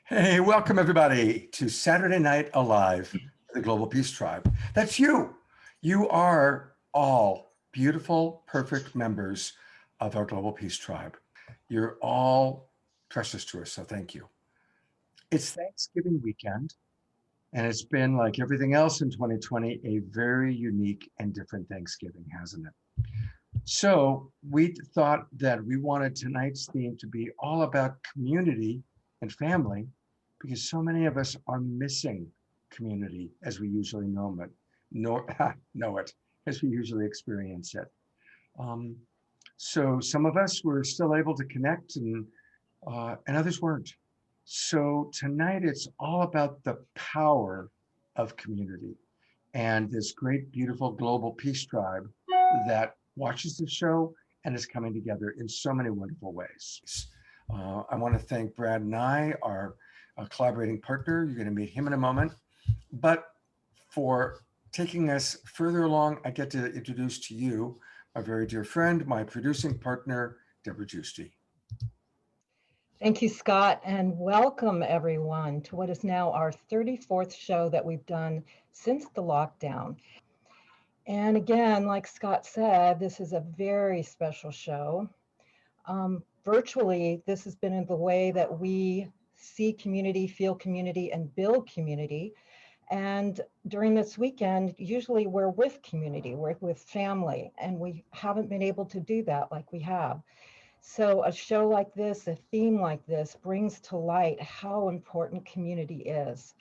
Hey, welcome everybody to Saturday Night Alive, the Global Peace Tribe. That's you. You are all beautiful, perfect members of our Global Peace Tribe. You're all precious to us, so thank you. It's Thanksgiving weekend, and it's been like everything else in 2020, a very unique and different Thanksgiving, hasn't it? So we thought that we wanted tonight's theme to be all about community and family because so many of us are missing community as we usually know it, as we usually experience it. Um, so some of us were still able to connect and others weren't. So tonight it's all about the power of community and this great, beautiful global peace tribe that watches the show and is coming together in so many wonderful ways. I want to thank Brad Nye, our collaborating partner. You're going to meet him in a moment. But for taking us further along, I get to introduce to you a very dear friend, my producing partner, Deborah Giusti. Thank you, Scott, and welcome everyone to what is now our 34th show that we've done since the lockdown. And again, like Scott said, this is a very special show. Virtually, this has been in the way that we see community, feel community, and build community. And during this weekend, usually we're with community, we're with family, and we haven't been able to do that like we have. So a show like this, a theme like this brings to light how important community is.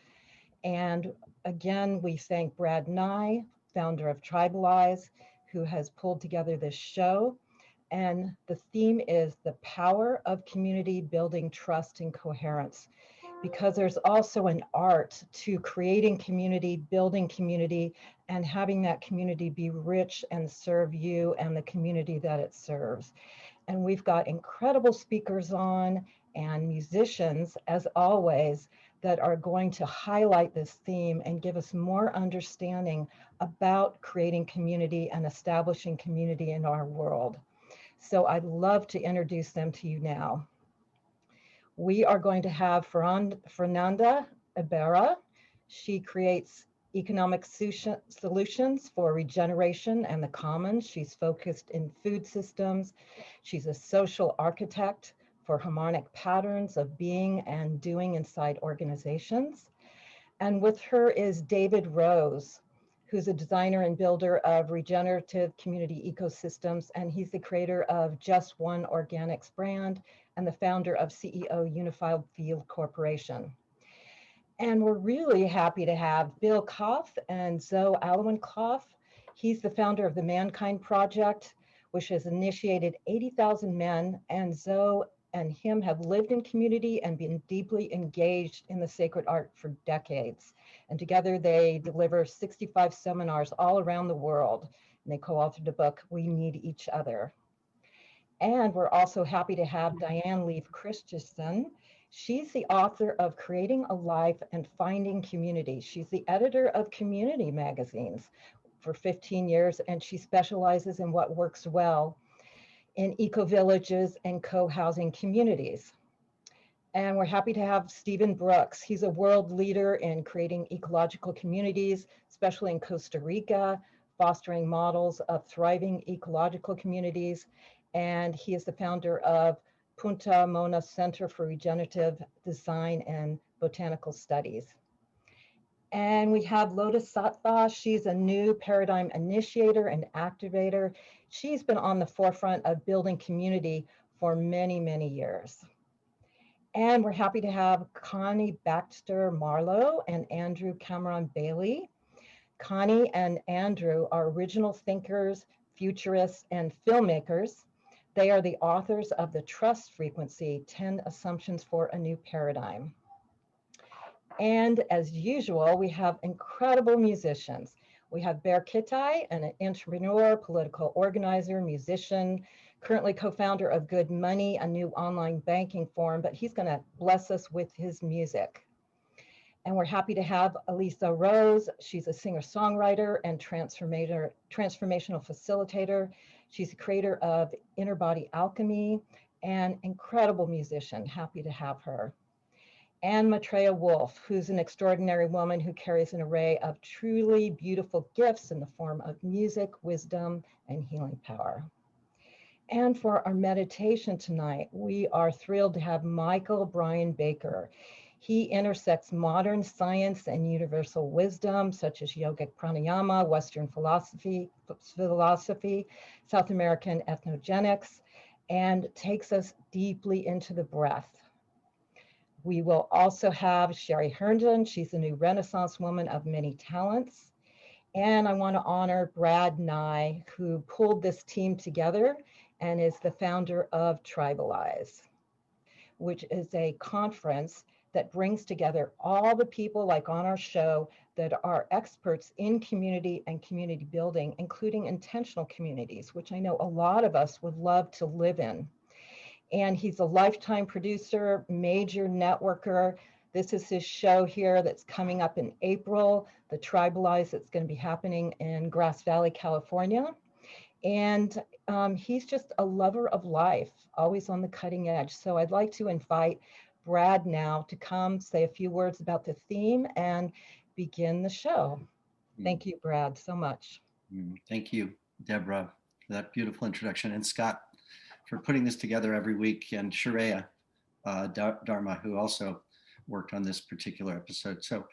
And again, we thank Brad Nye, founder of Tribalize, who has pulled together this show. And the theme is the power of community building trust and coherence, because there's also an art to creating community, building community, and having that community be rich and serve you and the community that it serves. And we've got incredible speakers on and musicians, as always, that are going to highlight this theme and give us more understanding about creating community and establishing community in our world. So I'd love to introduce them to you now. We are going to have Fernanda Ibarra. She creates economic solutions for regeneration and the commons. She's focused in food systems. She's a social architect for harmonic patterns of being and doing inside organizations. And with her is David Rose, who's a designer and builder of regenerative community ecosystems. And he's the creator of Just One Organics brand and the founder of CEO Unified Field Corporation. And we're really happy to have Bill Koff and Zoe Alwyn Koff. He's the founder of the Mankind Project, which has initiated 80,000 men, and Zoe and him have lived in community and been deeply engaged in the sacred art for decades. And together they deliver 65 seminars all around the world. And they co-authored the book, We Need Each Other. And we're also happy to have Diane Leaf Christensen. She's the author of Creating a Life and Finding Community. She's the editor of community magazines for 15 years, and she specializes in what works well in eco-villages and co-housing communities. And we're happy to have Stephen Brooks. He's a world leader in creating ecological communities, especially in Costa Rica, fostering models of thriving ecological communities. And he is the founder of Punta Mona Center for Regenerative Design and Botanical Studies. And we have Lotus Sattva. She's a new paradigm initiator and activator. She's been on the forefront of building community for many, many years. And we're happy to have Connie Baxter Marlow and Andrew Cameron Bailey. Connie and Andrew are original thinkers, futurists, and filmmakers. They are the authors of the Trust Frequency, 10 Assumptions for a New Paradigm. And as usual, we have incredible musicians. We have Bear Kittai, an entrepreneur, political organizer, musician, currently co-founder of Good Money, a new online banking forum, but he's going to bless us with his music. And we're happy to have Elisa Rose. She's a singer-songwriter and transformational facilitator. She's the creator of Inner Body Alchemy and incredible musician. Happy to have her. and Maitreya Wolf, who's an extraordinary woman who carries an array of truly beautiful gifts in the form of music, wisdom, and healing power. And for our meditation tonight, we are thrilled to have Michael Brian Baker. He intersects modern science and universal wisdom, such as yogic pranayama, Western philosophy, South American ethnogenics, and takes us deeply into the breath. We will also have Sherry Herndon. She's a new Renaissance woman of many talents. And I want to honor Brad Nye, who pulled this team together and is the founder of Tribalize, which is a conference that brings together all the people like on our show that are experts in community and community building, including intentional communities, which I know a lot of us would love to live in. And he's a lifetime producer, major networker. This is his show here that's coming up in April, the Tribalize, that's going to be happening in Grass Valley, California. And he's just a lover of life, always on the cutting edge. So I'd like to invite Brad now to come say a few words about the theme and begin the show. Thank you, Brad, so much. Thank you, Deborah, for that beautiful introduction. And Scott, for putting this together every week, and Shareya Dharma, who also worked on this particular episode. So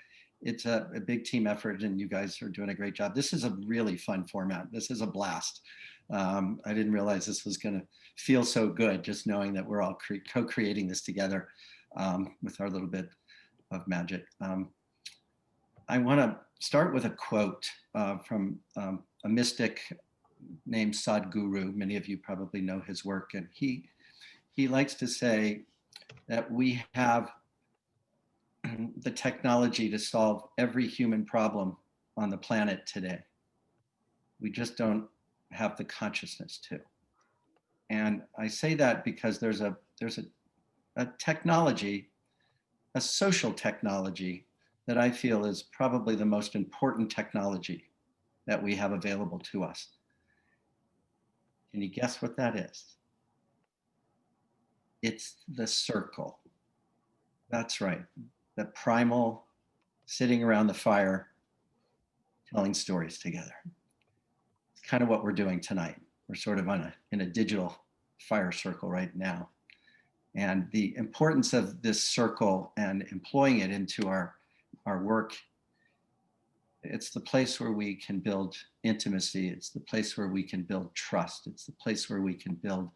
it's a big team effort, and you guys are doing a great job. This is a really fun format. This is a blast. I didn't realize this was going to feel so good, just knowing that we're all co-creating this together with our little bit of magic. I want to start with a quote from a mystic named Sadhguru. Many of you probably know his work, and he likes to say that we have the technology to solve every human problem on the planet today. We just don't have the consciousness to. And I say that because there's a technology, a social technology, that I feel is probably the most important technology that we have available to us. Can you guess what that is? It's the circle. That's right. The primal sitting around the fire, telling stories together. It's kind of what we're doing tonight. We're sort of in a digital fire circle right now. And the importance of this circle and employing it into our work, it's the place where we can build intimacy. It's the place where we can build trust. It's the place where we can build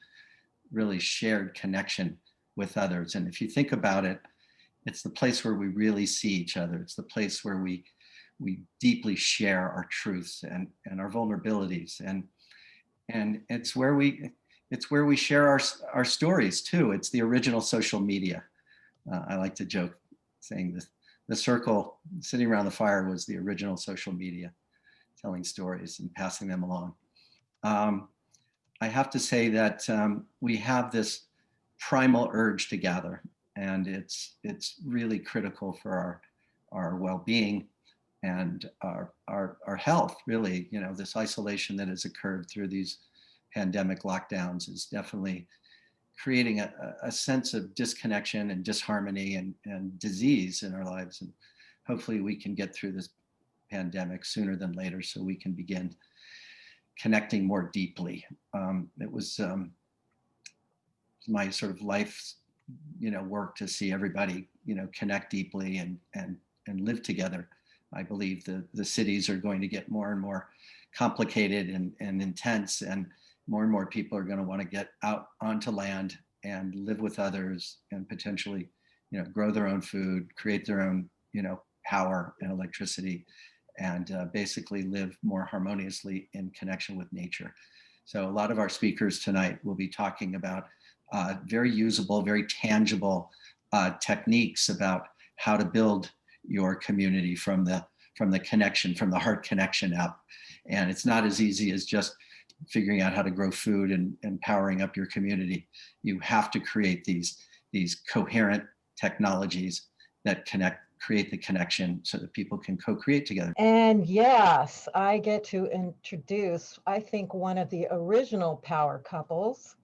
really shared connection with others. And if you think about it, it's the place where we really see each other. It's the place where we deeply share our truths and our vulnerabilities. And it's where we share our stories too. It's the original social media. I like to joke saying this. The circle sitting around the fire was the original social media, telling stories and passing them along. I have to say that we have this primal urge to gather, and it's really critical for our well-being and our health, really. You know, this isolation that has occurred through these pandemic lockdowns is definitely creating a sense of disconnection and disharmony and disease in our lives. And hopefully we can get through this pandemic sooner than later so we can begin connecting more deeply. It was my sort of life's, work to see everybody, connect deeply and live together. I believe the cities are going to get more and more complicated and intense, and more people are going to want to get out onto land and live with others and potentially, grow their own food, create their own, power and electricity, and basically live more harmoniously in connection with nature. So a lot of our speakers tonight will be talking about very usable, very tangible techniques about how to build your community from the connection, from the heart connection up. And it's not as easy as just figuring out how to grow food and powering up your community. You have to create these coherent technologies that create the connection so that people can co-create together. And yes, I get to introduce, I think, one of the original power couples,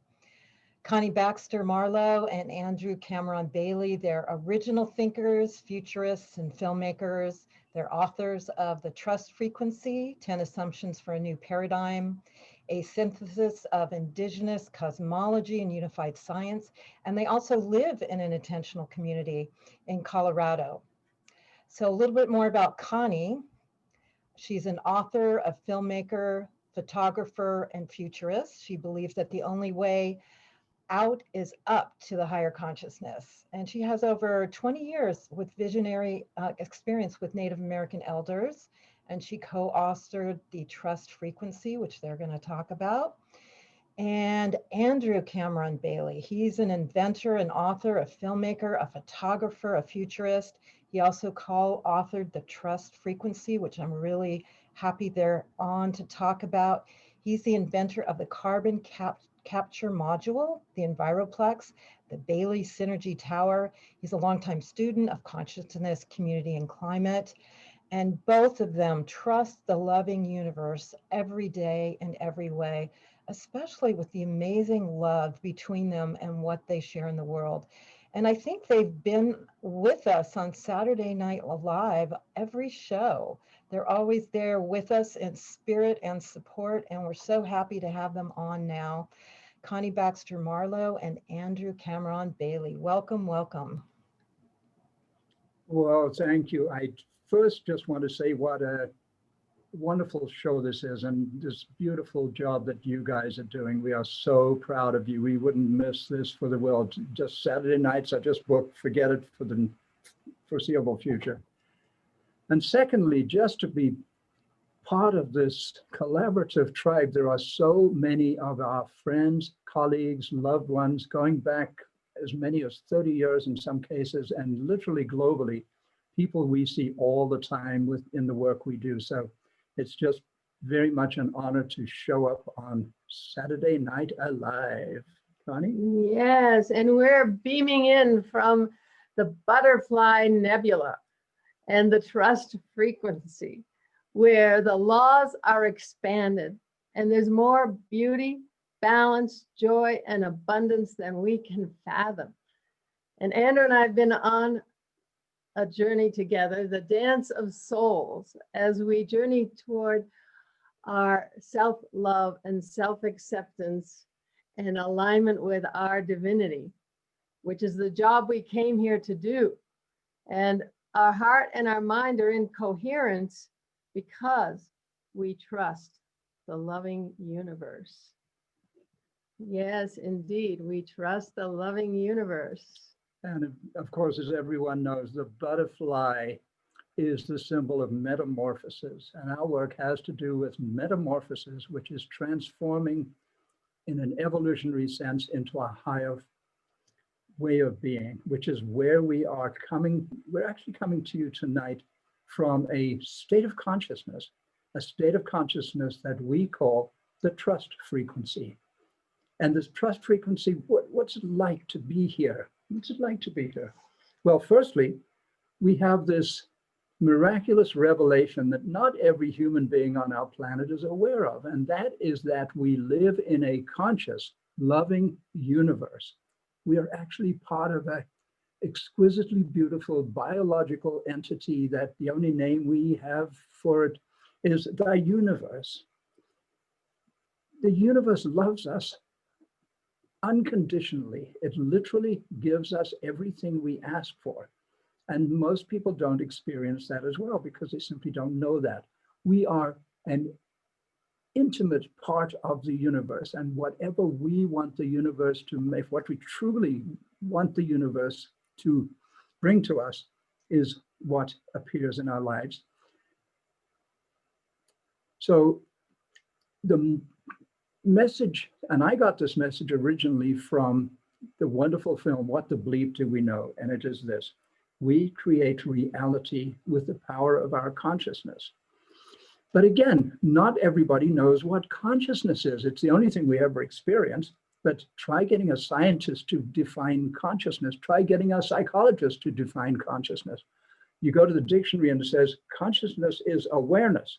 Connie Baxter Marlow and Andrew Cameron Bailey, they're original thinkers, futurists, and filmmakers. They're authors of The Trust Frequency, 10 Assumptions for a New Paradigm, a synthesis of indigenous cosmology and unified science. And they also live in an intentional community in Colorado. So a little bit more about Connie. She's an author, a filmmaker, photographer, and futurist. She believes that the only way out is up to the higher consciousness. And she has over 20 years with visionary experience with Native American elders. And she co-authored The Trust Frequency, which they're going to talk about. And Andrew Cameron Bailey, he's an inventor, an author, a filmmaker, a photographer, a futurist. He also co-authored The Trust Frequency, which I'm really happy they're on to talk about. He's the inventor of the carbon capture module, the Enviroplex, the Bailey Synergy Tower. He's a longtime student of consciousness, community, and climate. And both of them trust the loving universe every day in every way, especially with the amazing love between them and what they share in the world. And I think they've been with us on Saturday Night Live every show. They're always there with us in spirit and support, and we're so happy to have them on now. Connie Baxter Marlow and Andrew Cameron Bailey. Welcome, welcome. Well, thank you. I first just want to say what a wonderful show this is and this beautiful job that you guys are doing. We are so proud of you. We wouldn't miss this for the world. Just Saturday nights are just booked. Forget it for the foreseeable future. And secondly, just to be part of this collaborative tribe, there are so many of our friends, colleagues, loved ones going back as many as 30 years in some cases, and literally globally, people we see all the time within the work we do. So it's just very much an honor to show up on Saturday Night Alive. Connie? Yes, and we're beaming in from the Butterfly Nebula and the Trust Frequency, where the laws are expanded and there's more beauty, balance, joy, and abundance than we can fathom. And Andrew and I have been on a journey together, the dance of souls, as we journey toward our self-love and self-acceptance and alignment with our divinity, which is the job we came here to do. And our heart and our mind are in coherence because we trust the loving universe. Yes, indeed, we trust the loving universe. And of course, as everyone knows, the butterfly is the symbol of metamorphosis. And our work has to do with metamorphosis, which is transforming in an evolutionary sense into a higher way of being, which is where we are coming. We're actually coming to you tonight from a state of consciousness that we call the trust frequency. And this trust frequency, what's it like to be here? What's it like to be here? Well, firstly, we have this miraculous revelation that not every human being on our planet is aware of, and that is that we live in a conscious, loving universe. We are actually part of an exquisitely beautiful biological entity that the only name we have for it is the universe. The universe loves us unconditionally. It literally gives us everything we ask for. And most people don't experience that as well because they simply don't know that. We are an intimate part of the universe, and whatever we want the universe to make, what we truly want the universe to bring to us is what appears in our lives. So the message, and I got this message originally from the wonderful film, What the Bleep Do We Know? And it is this: we create reality with the power of our consciousness. But again, not everybody knows what consciousness is. It's the only thing we ever experience. But try getting a scientist to define consciousness. Try getting a psychologist to define consciousness. You go to the dictionary and it says consciousness is awareness.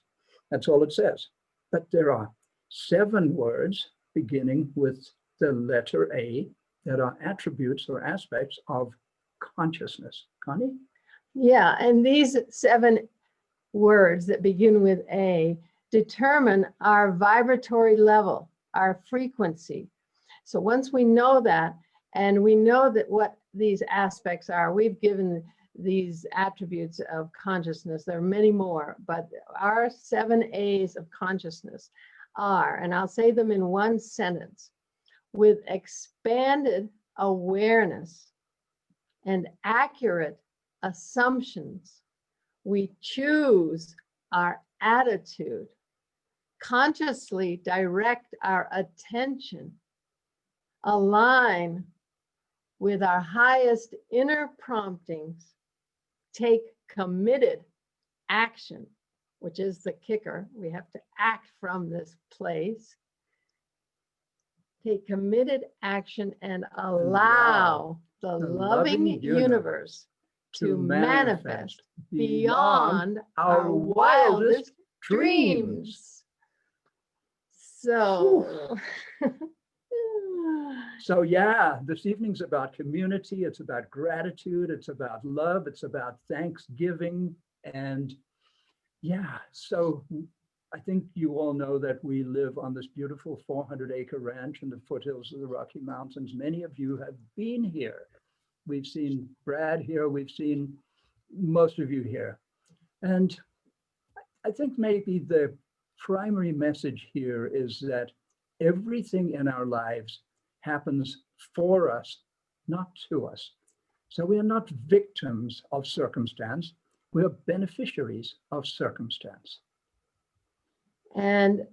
That's all it says. But there are 7 words beginning with the letter A, that are attributes or aspects of consciousness. Connie? Yeah, and these 7 words that begin with A determine our vibratory level, our frequency. So once we know that, and we know that what these aspects are, we've given these attributes of consciousness. There are many more, but our 7 A's of consciousness are, and I'll say them in one sentence, with expanded awareness and accurate assumptions, we choose our attitude, consciously direct our attention, align with our highest inner promptings, take committed action, which is the kicker. We have to act from this place. Take committed action and allow the loving universe to manifest beyond our wildest dreams. So, So yeah, this evening's about community, it's about gratitude, it's about love, it's about thanksgiving. And yeah, so I think you all know that we live on this beautiful 400-acre ranch in the foothills of the Rocky Mountains. Many of you have been here. We've seen Brad here, we've seen most of you here. And I think maybe the primary message here is that everything in our lives happens for us, not to us. So we are not victims of circumstance, we are beneficiaries of circumstance. and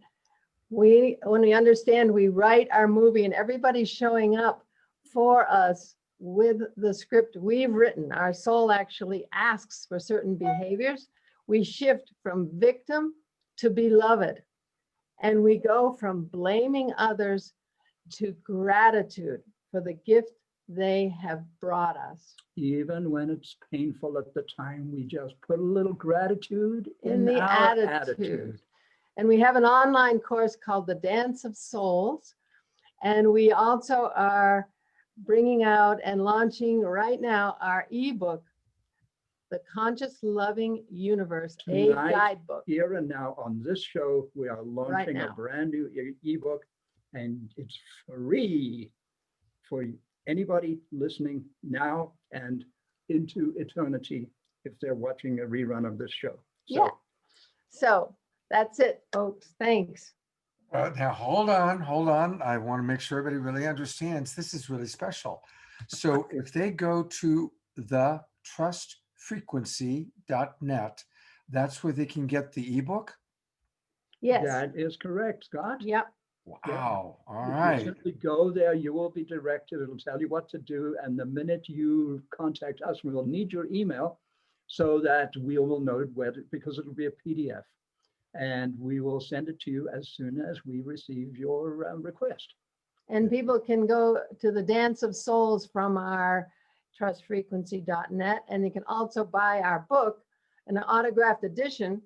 when we understand, we write our movie and everybody's showing up for us with the script we've written. Our soul actually asks for certain behaviors. We shift from victim to beloved. And we go from blaming others to gratitude for the gift they have brought us. Even when it's painful at the time, we just put a little gratitude In the our attitude. And we have an online course called The Dance of Souls. And we also are bringing out and launching right now our ebook, The Conscious Loving Universe, a Tonight, guidebook. Here and now on this show, we are launching a now. brand new ebook, and it's free for anybody listening now and into eternity if they're watching a rerun of this show. So, Yeah. So that's it, folks. Thanks. Now, hold on. I want to make sure everybody really understands this is really special. So if they go to the trustfrequency.net, that's where they can get the ebook? Yes. that is correct, Scott. Yep. Wow. All If you right. simply go there, you will be directed. It'll tell you what to do. And the minute you contact us, we will need your email so that we will know where because it'll be a PDF. And we will send it to you as soon as we receive your request. And people can go to the Dance of Souls from our trustfrequency.net. And they can also buy our book, an autographed edition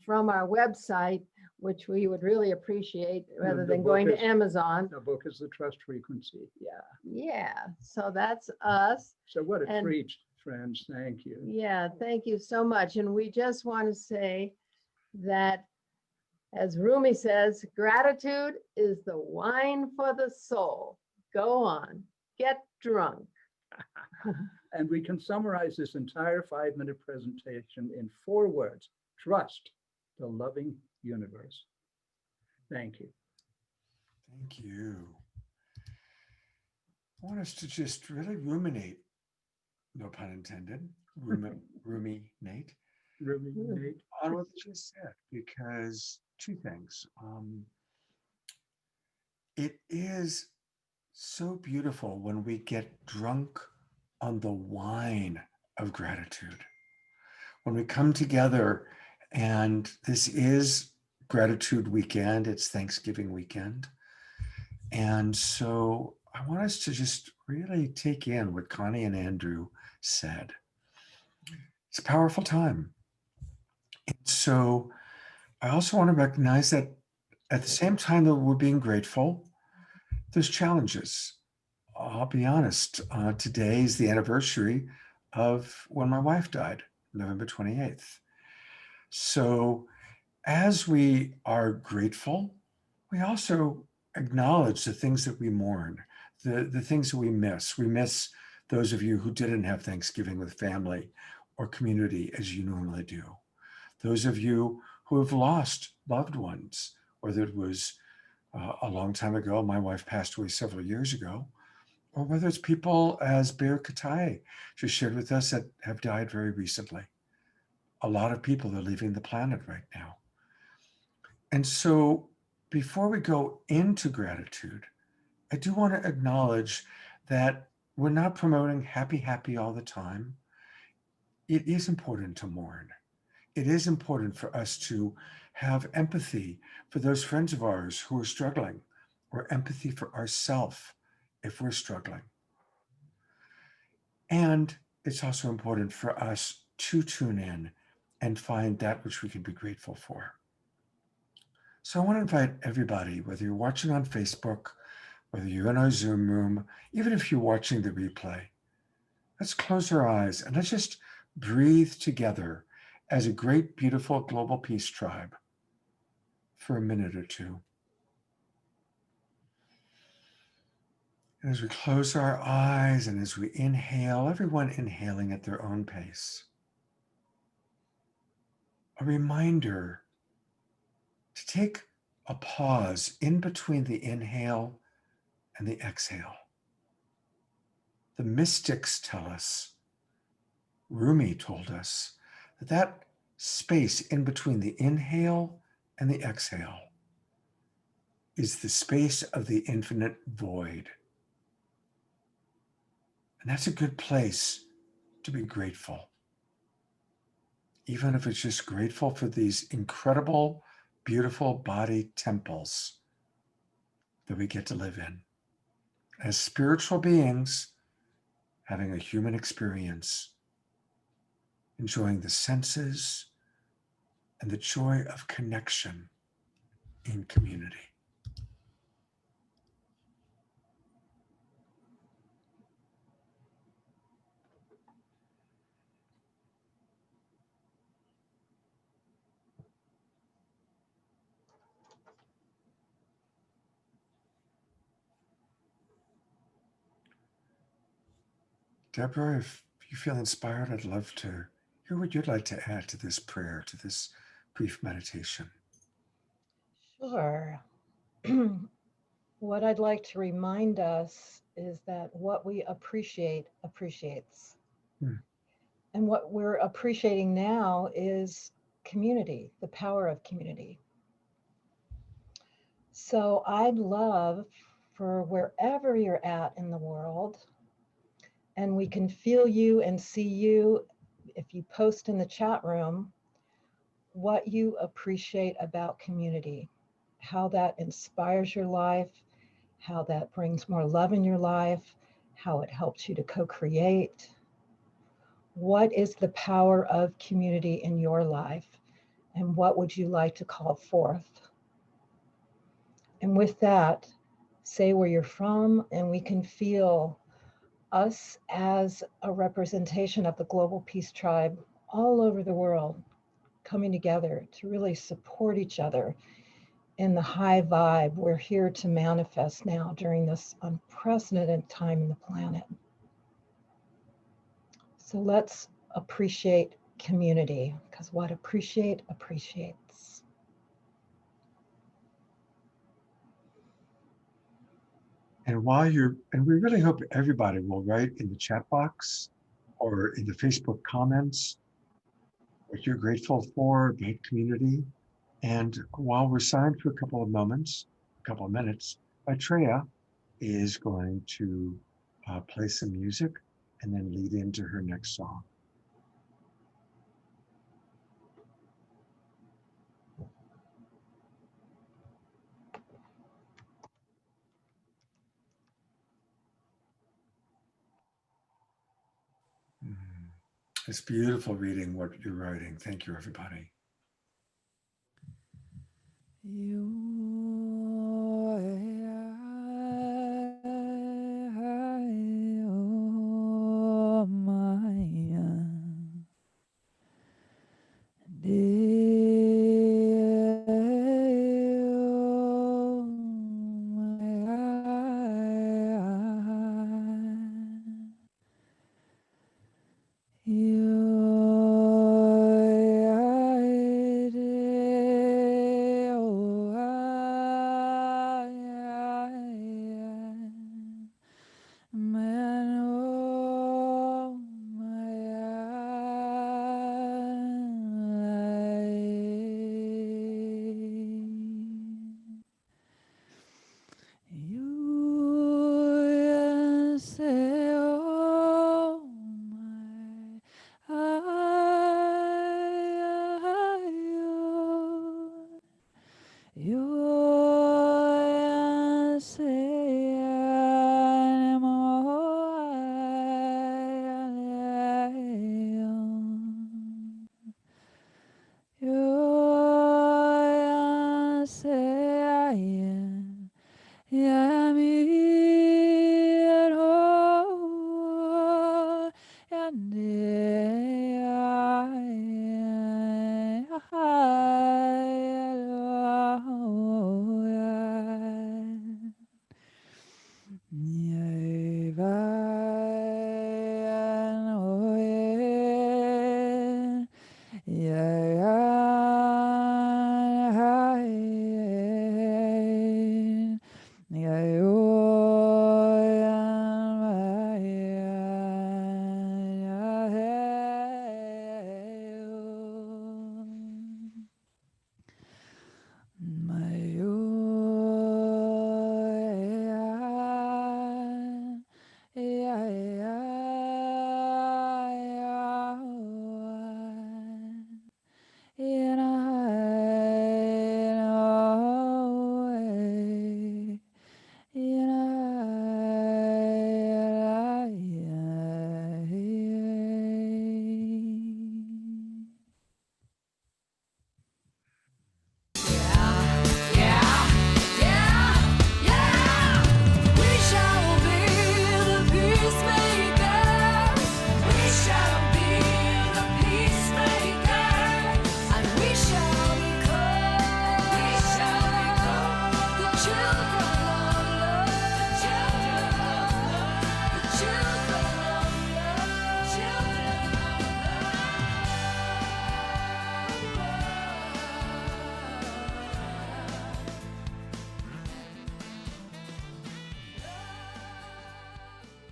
from our website, which we would really appreciate rather The than going book to is- Amazon. The book is The Trust Frequency. Yeah. Yeah, so that's us. So what a And- treat, friends. Thank you. Yeah, thank you so much. And we just want to say that, as Rumi says, gratitude is the wine for the soul. Go on, get drunk. And we can summarize this entire 5-minute presentation in 4 words. Trust the loving universe. Thank you. Thank you. I want us to just really ruminate, no pun intended, ruminate Ruminate. on what you just said, because 2 things. It is so beautiful when we get drunk on the wine of gratitude. When we come together, and this is gratitude weekend, it's Thanksgiving weekend. And so I want us to just really take in what Connie and Andrew said. It's a powerful time. And so I also want to recognize that at the same time that we're being grateful, there's challenges. I'll be honest, today is the anniversary of when my wife died, November 28th. So as we are grateful, we also acknowledge the things that we mourn, the things that we miss. We miss those of you who didn't have Thanksgiving with family or community as you normally do. Those of you who have lost loved ones, whether it was a long time ago, my wife passed away several years ago, or whether it's people as Bear Katai just shared with us that have died very recently. A lot of people are leaving the planet right now. And so before we go into gratitude, I do want to acknowledge that we're not promoting happy, happy all the time. It is important to mourn. It is important for us to have empathy for those friends of ours who are struggling, or empathy for ourselves if we're struggling. And it's also important for us to tune in and find that which we can be grateful for. So I want to invite everybody, whether you're watching on Facebook, whether you're in our Zoom room, even if you're watching the replay, let's close our eyes and let's just breathe together as a great, beautiful global peace tribe for a minute or two. And as we close our eyes and as we inhale, everyone inhaling at their own pace, a reminder to take a pause in between the inhale and the exhale. The mystics tell us, Rumi told us, that space in between the inhale and the exhale is the space of the infinite void. And that's a good place to be grateful. Even if it's just grateful for these incredible, beautiful body temples that we get to live in. As spiritual beings, having a human experience, enjoying the senses and the joy of connection in community. Deborah, if you feel inspired, I'd love to hear what you'd like to add to this prayer, to this brief meditation. Sure. What I'd like to remind us is that what we appreciate appreciates. And what we're appreciating now is community, the power of community. So I'd love for wherever you're at in the world, and we can feel you and see you if you post in the chat room what you appreciate about community, how that inspires your life, how that brings more love in your life, how it helps you to co-create. What is the power of community in your life? And what would you like to call forth? And with that, say where you're from, and we can feel us as a representation of the Global Peace Tribe all over the world coming together to really support each other in the high vibe we're here to manifest now during this unprecedented time in the planet. So let's appreciate community, because what appreciate appreciates. And we really hope everybody will write in the chat box or in the Facebook comments what you're grateful for about community. And while we're silent for a couple of minutes, Maitreya is going to play some music and then lead into her next song. It's beautiful reading what you're writing. Thank you, everybody. You